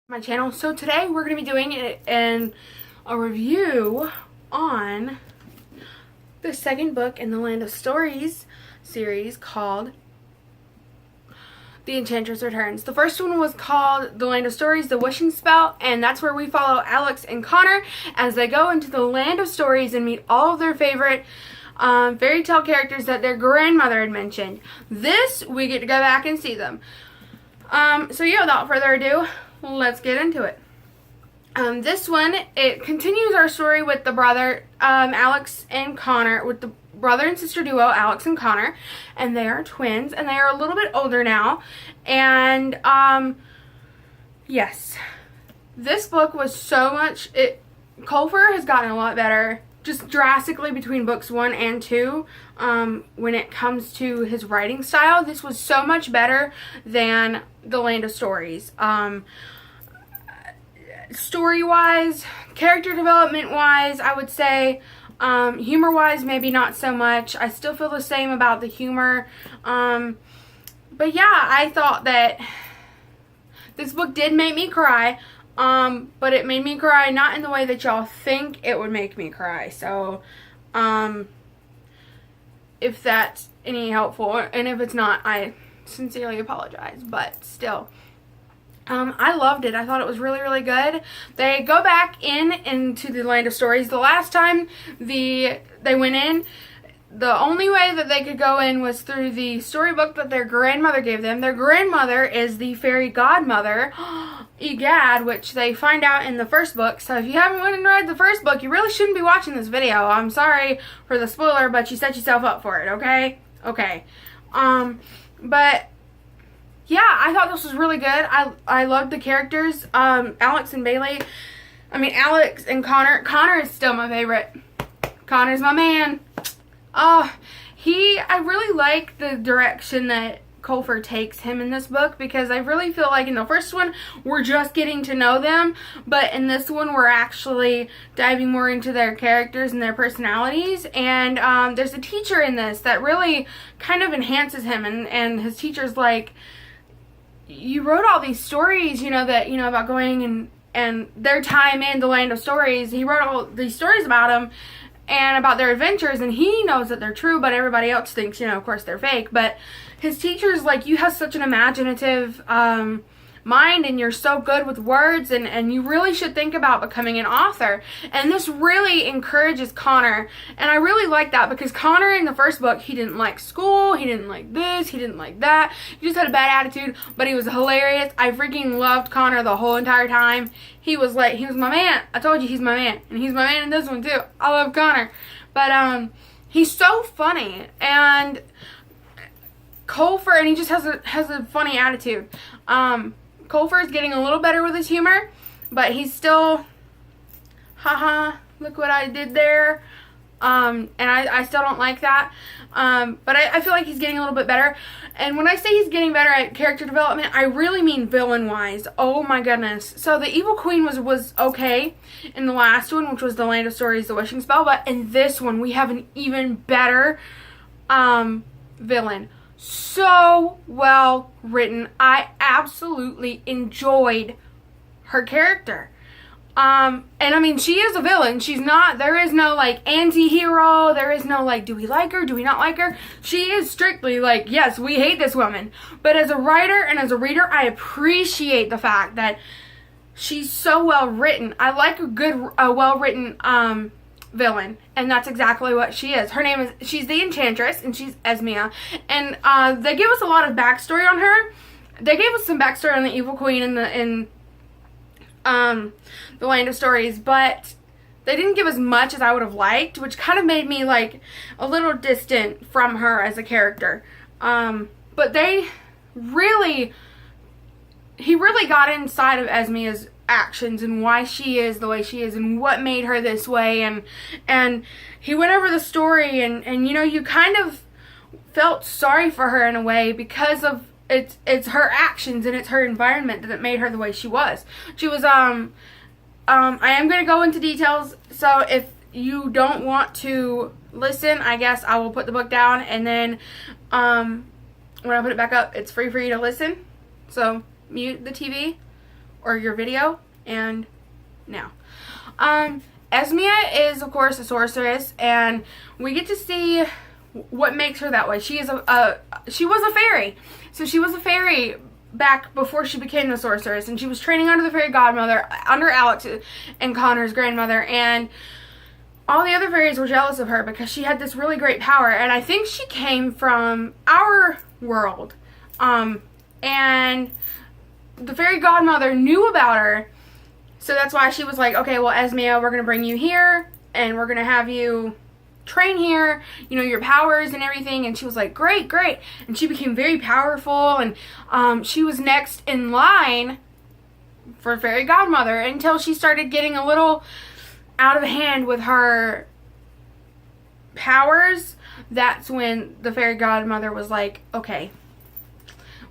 My channel. So today we're going to be doing a review on the second book in the Land of Stories series called The Enchantress Returns. The first one was called The Land of Stories, The Wishing Spell, and that's where we follow Alex and Connor as they go into the Land of Stories and meet all of their favorite fairy tale characters that their grandmother had mentioned. This, we get to go back and see them. So yeah, without further ado, let's get into it. This one, it continues our story with the brother, Alex and Connor, with the brother and sister duo, Alex and Connor, and they are twins, and they are a little bit older now, and, yes, this book was so much, Colfer has gotten a lot better, just drastically between books 1 and 2, when it comes to his writing style. This was so much better than The Land of Stories. Story-wise, character development-wise, I would say, humor-wise, maybe not so much. I still feel the same about the humor. But yeah, I thought that this book did make me cry. But it made me cry not in the way that y'all think it would make me cry. So, if that's any helpful, and if it's not, I sincerely apologize, but still. I loved it. I thought it was really, really good. They go back into the Land of Stories. The last time they went in, the only way that they could go in was through the storybook that their grandmother gave them. Their grandmother is the fairy godmother, Egad, which they find out in the first book. So if you haven't went and read the first book, you really shouldn't be watching this video. I'm sorry for the spoiler, but you set yourself up for it, okay? Okay. But yeah, I thought this was really good. I loved the characters. Alex and Bailey. I mean, Alex and Connor. Connor is still my favorite. Connor's my man. I really like the direction that Colfer takes him in this book, because I really feel like in the first one we're just getting to know them, but in this one we're actually diving more into their characters and their personalities. And there's a teacher in this that really kind of enhances him, and his teacher's like, you wrote all these stories, about going and their time in the Land of Stories. He wrote all these stories about them and about their adventures, and he knows that they're true, but everybody else thinks, of course they're fake. But his teacher's like, you have such an imaginative mind, and you're so good with words, and you really should think about becoming an author. And this really encourages Connor, and I really like that, because Connor in the first book, he didn't like school, he didn't like this, he didn't like that, he just had a bad attitude, but he was hilarious. I freaking loved Connor the whole entire time. He was my man. I told you, he's my man, and he's my man in this one too. I love Connor, but he's so funny, and Colfer, and he just has a funny attitude. Colfer is getting a little better with his humor, but he's still, haha, look what I did there. And I still don't like that. But I feel like he's getting a little bit better. And when I say he's getting better at character development, I really mean villain-wise. Oh my goodness. So the Evil Queen was okay in the last one, which was the Land of Stories, The Wishing Spell. But in this one, we have an even better villain. So well written. I absolutely enjoyed her character. And I mean, she is a villain. There is no like anti-hero. There is no like, do we like her? Do we not like her? She is strictly like, yes, we hate this woman. But as a writer and as a reader, I appreciate the fact that she's so well written. I like a well written villain, and that's exactly what she is. She's the Enchantress, and she's Esmea, and they give us a lot of backstory on her. They gave us some backstory on the Evil Queen in the Land of Stories, but they didn't give as much as I would have liked, which kind of made me like a little distant from her as a character. But he really got inside of Esmea's actions and why she is the way she is and what made her this way, and he went over the story, and you kind of felt sorry for her in a way, because of it's her actions and it's her environment that made her the way she was. She was I am going to go into details, so if you don't want to listen, I guess I will put the book down, and then when I put it back up, it's free for you to listen. So mute the TV or your video. And now, Esmea is, of course, a sorceress, and we get to see what makes her that way. She was a fairy. So she was a fairy back before she became the sorceress, and she was training under the fairy godmother, under Alex and Connor's grandmother, and all the other fairies were jealous of her because she had this really great power, and I think she came from our world, and the fairy godmother knew about her, so that's why she was like, okay, well, Esmea, we're going to bring you here, and we're going to have you train here, you know, your powers and everything. And she was like, great, great. And she became very powerful, and she was next in line for fairy godmother until she started getting a little out of hand with her powers. That's when the fairy godmother was like, okay,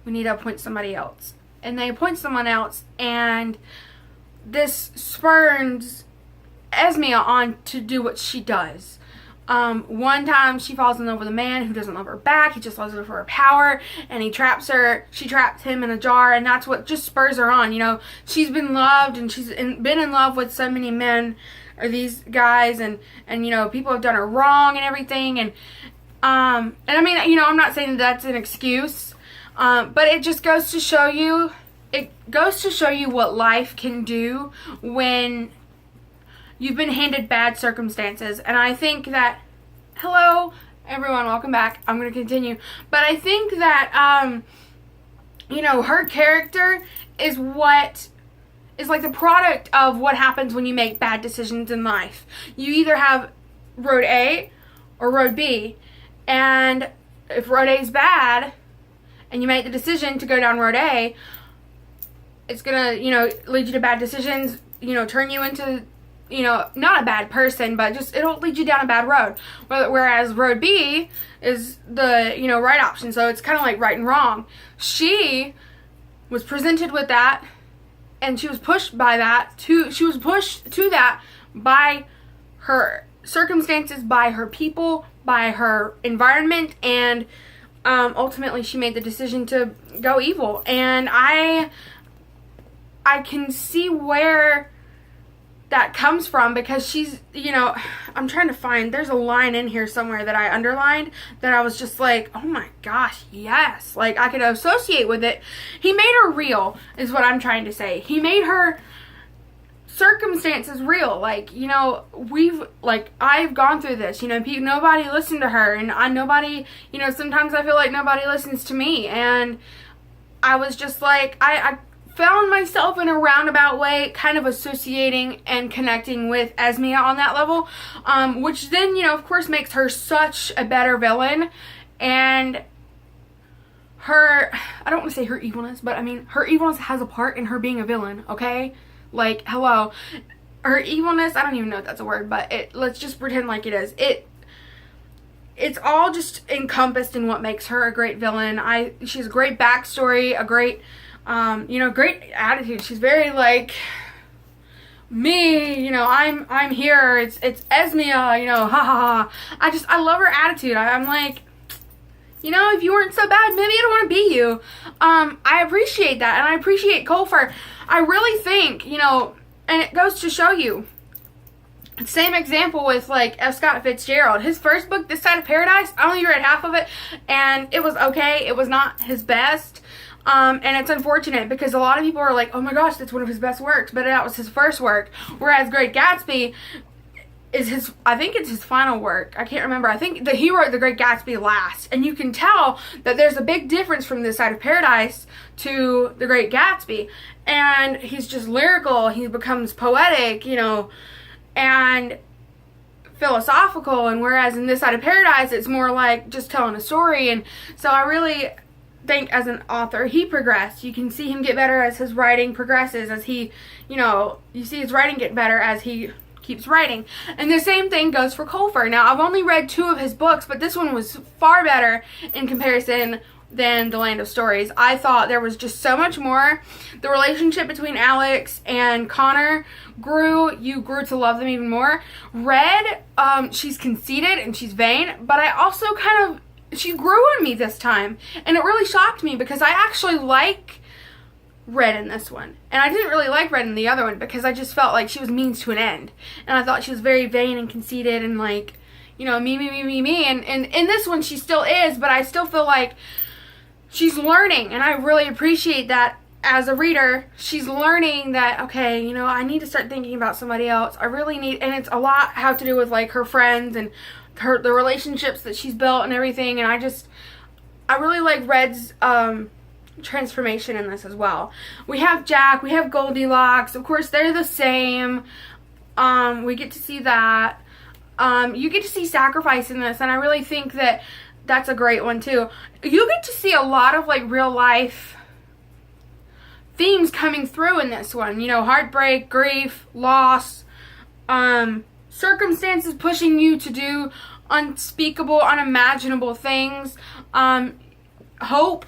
we need to appoint somebody else. And they appoint someone else, and this spurns Esmea on to do what she does. One time she falls in love with a man who doesn't love her back. He just loves her for her power, and he traps her. She traps him in a jar, and that's what just spurs her on. You know, she's been loved, and she's been in love with so many men, or these guys, and you know, people have done her wrong and everything, and I mean, you know, I'm not saying that's an excuse, but it just goes to show you, what life can do when you've been handed bad circumstances. And I think that, hello everyone, welcome back. I'm going to continue. But I think that, you know, her character is what is like the product of what happens when you make bad decisions in life. You either have road A or road B. And if road A is bad and you make the decision to go down road A, it's going to, you know, lead you to bad decisions, you know, turn you into, you know, not a bad person, but just it'll lead you down a bad road. Whereas road B is the, you know, right option. So it's kind of like right and wrong. She was presented with that, and she was pushed by that she was pushed to that by her circumstances, by her people, by her environment, and ultimately she made the decision to go evil. And I can see where that comes from, because she's, you know, I'm trying to find, there's a line in here somewhere that I underlined that I was just like, oh my gosh, yes, like I could associate with it. He made her real, is what I'm trying to say. He made her circumstances real. Like, you know, I've gone through this, you know, nobody listened to her, and nobody, you know, sometimes I feel like nobody listens to me, and I was just like, I found myself in a roundabout way kind of associating and connecting with Esmea on that level, which then, you know, of course makes her such a better villain. And her, I don't want to say her evilness, but I mean, her evilness has a part in her being a villain, okay? Like, hello. Her evilness, I don't even know if that's a word, but let's just pretend like it is. It's all just encompassed in what makes her a great villain. She has a great backstory, a great, you know, great attitude. She's very like, me, you know, I'm here, it's Esmea, you know, ha ha ha. I love her attitude. I'm like, you know, if you weren't so bad, maybe I don't want to be you. I appreciate that, and I appreciate Colfer. I really think, you know, and it goes to show you, same example with like F. Scott Fitzgerald. His first book, This Side of Paradise, I only read half of it, and it was okay. It was not his best. And it's unfortunate because a lot of people are like, oh my gosh, that's one of his best works, but that was his first work. Whereas Great Gatsby is I think it's his final work. I can't remember. I think that he wrote The Great Gatsby last. And you can tell that there's a big difference from This Side of Paradise to The Great Gatsby. And he's just lyrical. He becomes poetic, you know, and philosophical. And whereas in This Side of Paradise, it's more like just telling a story. And so I really think as an author he progressed. You can see him get better as his writing progresses, as he, you know, you see his writing get better as he keeps writing. And the same thing goes for Colfer. Now, I've only read 2 of his books, but this one was far better in comparison than The Land of Stories. I thought there was just so much more. The relationship between Alex and Connor grew. You grew to love them even more. Red, she's conceited and she's vain, but I also kind of, she grew on me this time, and it really shocked me because I actually like Red in this one. And I didn't really like Red in the other one because I just felt like she was means to an end. And I thought she was very vain and conceited and like, you know, me. And in this one she still is, but I still feel like she's learning. And I really appreciate that as a reader. She's learning that, okay, you know, I need to start thinking about somebody else. I really need, and it's a lot have to do with like her friends and the relationships that she's built and everything. And I really like Red's transformation in this as well. We have Jack, we have Goldilocks, of course they're the same. We get to see that. You get to see sacrifice in this, and I really think that that's a great one too. You get to see a lot of like real life themes coming through in this one, you know, heartbreak, grief, loss, circumstances pushing you to do unspeakable, unimaginable things, hope.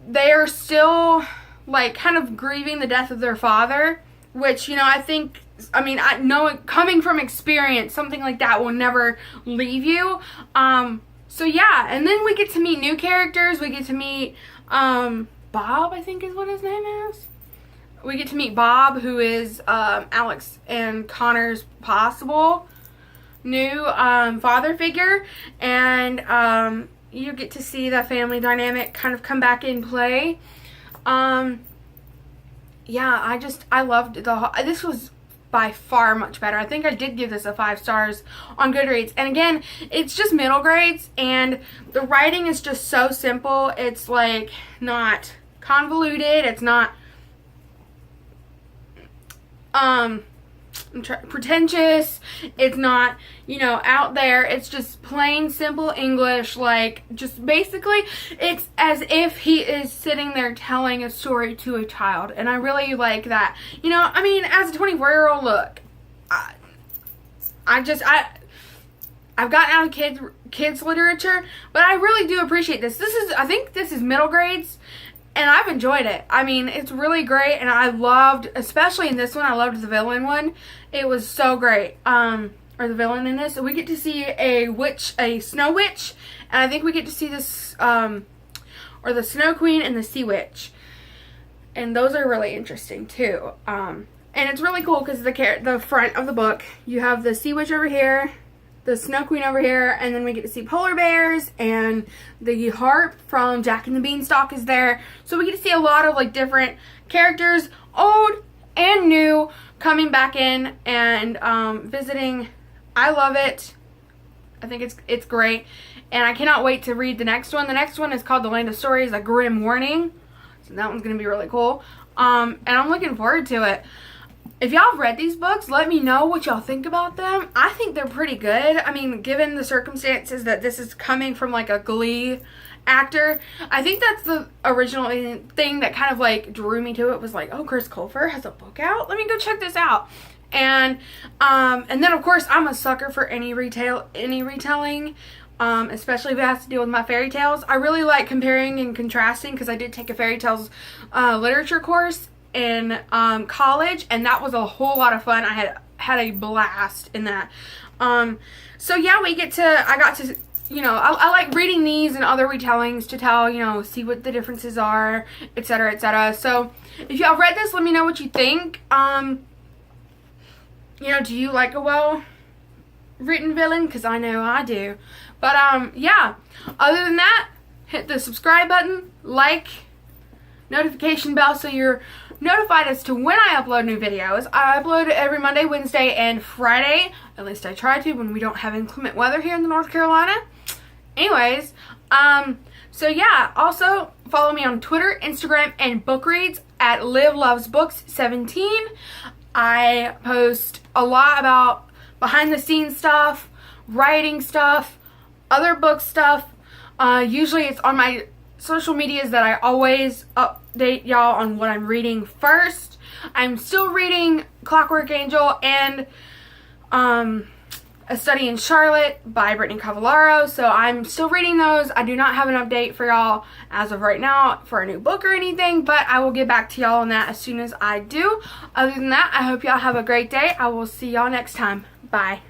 They are still like kind of grieving the death of their father, which, you know, I know coming from experience, something like that will never leave you. So yeah, and then we get to meet new characters. We get to meet Bob, I think is what his name is. We get to meet Bob, who is Alex and Connor's possible new father figure, and you get to see the family dynamic kind of come back in play. Yeah, I loved this was by far much better. I think I did give this a 5 stars on Goodreads. And again, it's just middle grades, and the writing is just so simple. It's like not convoluted. It's not pretentious. It's not, you know, out there. It's just plain simple English. Like, just basically it's as if he is sitting there telling a story to a child, and I really like that. You know, I mean, as a 24-year-old, look, I've gotten out of kids literature, but I really do appreciate this. I think this is middle grades, and I've enjoyed it. I mean, it's really great, and I loved, especially in this one, I loved the villain one. It was so great. Or the villain in this. We get to see a witch, a snow witch, and I think we get to see this, or the snow queen and the sea witch. And those are really interesting too. And it's really cool because the front of the book, you have the sea witch over here, the snow queen over here, and then we get to see polar bears, and the harp from Jack and the Beanstalk is there. So we get to see a lot of like different characters, old and new, coming back in and visiting. I love it. I think it's great, and I cannot wait to read the next one. The next one is called The Land of Stories, A Grim Warning. So that one's gonna be really cool. And I'm looking forward to it. If y'all have read these books, let me know what y'all think about them. I think they're pretty good. I mean, given the circumstances that this is coming from like a Glee actor, I think that's the original thing that kind of like drew me to it, was like, oh, Chris Colfer has a book out? Let me go check this out. And then of course I'm a sucker for any retelling, especially if it has to deal with my fairy tales. I really like comparing and contrasting because I did take a fairy tales literature course in college, and that was a whole lot of fun. I had a blast in that. So yeah, I got to, you know, I like reading these and other retellings to tell, you know, see what the differences are, etc., etc. So if y'all read this, let me know what you think. You know, do you like a well written villain? Because I know I do. But yeah, other than that, hit the subscribe button, like, notification bell so you're notified as to when I upload new videos. I upload every Monday, Wednesday, and Friday. At least I try to when we don't have inclement weather here in North Carolina. Anyways, so yeah, also follow me on Twitter, Instagram, and Bookreads at LivLovesBooks17. I post a lot about behind the scenes stuff, writing stuff, other book stuff. Usually it's on my social medias that I always update y'all on what I'm reading first. I'm still reading Clockwork Angel and A Study in Charlotte by Brittany Cavallaro, so I'm still reading those. I do not have an update for y'all as of right now for a new book or anything, but I will get back to y'all on that as soon as I do. Other than that, I hope y'all have a great day. I will see y'all next time. Bye.